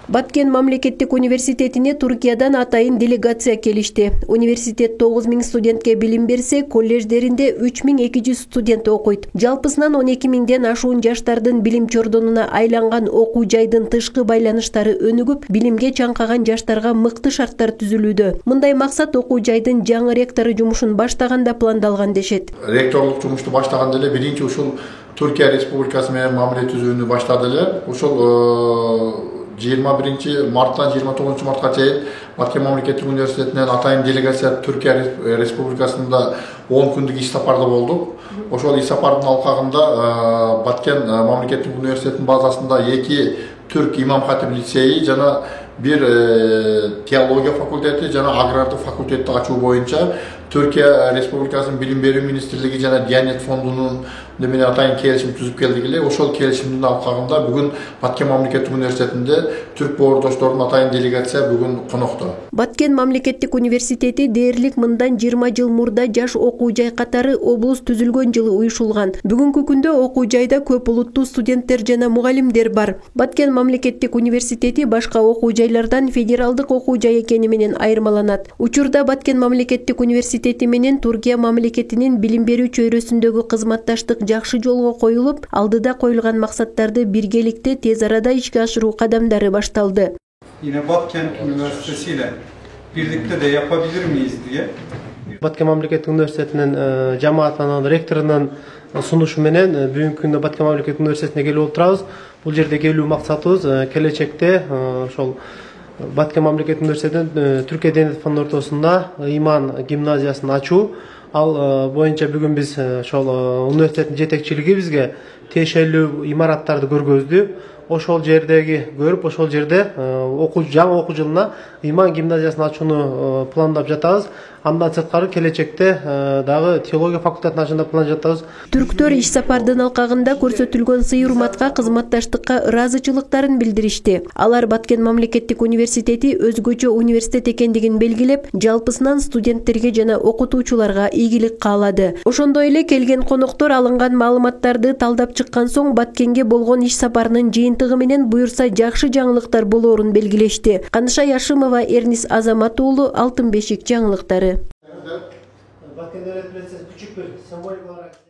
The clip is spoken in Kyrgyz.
Баткен мамлекеттик университетине Туркиядан атайын делегация келишти. Университет 9000 студентке билим берсе, колледждеринде 3200 студент окуйт. Жалпысынан 12000ден ашуун жаштардын билим чордонуна айланган окуу жайдын тышкы байланыштары өнүгүп, билимге чаңкаган жаштарга мыкты шарттар түзүлүүдө. Мындай максат окуу жайдын жаңы ректору жумушун баштаганда пландалган дешет. Ректорлук жумушту баштаганда эле биринчи ушул Türkiye Respublikası менен мамиле түзүүнү баштады эле. Ошол 21 марттан 29 мартка чейин Баткен мамлекеттик университетинен атайын делегация Türkiye Respublikasында 10 күндүк иш сапарда болдук. Ошол иш сапардын алкагында Баткен мамлекеттик университетинин базасында 2 Türk имам хатип лицейи жана бир теология факультети жана агрардык факультетти ачуу боюнча Türkiye Respublikasынын билим берүү министрлиги жана Диянет фондунун менен атайын келишим түзүп келдик эле. Ошол келишимдин алкагында бүгүн Баткен мамлекеттик университетинде түрк боордошторунун атайын делегация бүгүн конокто. Баткен мамлекеттик университети дээрлик мындан 20 жыл мурда жаш окуу жай катары облус түзүлгөн жылы уюшулган. Бүгүнкү күндө окуу жайда көп улуттуу студенттер жана мугалимдер бар. Баткен мамлекеттик университети башка окуу жайлардан федералдык окуу жай экени менен айырмаланат. Учурда Баткен мамлекеттик университети менен Туркия мамлекетинин билим берүү чөйрөсүндөгү кызматташтык жакшы жолго коюлуп, алдыда коюлган максаттарды биргеликте тез арада ишке ашыруу кадамдары башталды. Yine Batkent Üniversitesi ile birlikte de yapabilir miyiz diye. Баткен мамлекеттик университетинин жамаатынын ректорунун сунушу менен бүгүнкү күндө Баткен мамлекеттик университетине келип отурабыз. Бул жерде келүү максатыбыз келечекте ошол Баткен мамлекеттик университетинин Түркия Диянет фонду ортосунда иман гимназиясын ачуу. Ал боюнча бүгүн биз ошол университеттин жетекчилиги бизге тиешелүү имараттарды көргөздү. Ошол жердеги көрүп, ошол жерде жаңы окуу жылына иман гимназиясын ачууну пландап жатабыз. Андан сырткары келечекте дагы теология факультетин ачууну пландап жатабыз. Түрктөр иш сапардын алкагында көрсөтүлгөн сый-урматка, кызматташтыкка ыраазычылыктарын билдиришти. Алар Баткен мамлекеттик университети өзгөчө университет экендигин белгилеп, жалпысынан студенттерге жана окутуучуларга ийгилик каалады. Ошондой эле келген коноктор алынган маалыматтарды талдап чыккан соң Баткенге болгон иш сапарынын жыйынтыгы менен буюрса жакшы жаңылыктар болоорун белгилешти. Каныша Яшымова, Эрнис Азамат уулу, Алтын бешик жаңылыктары.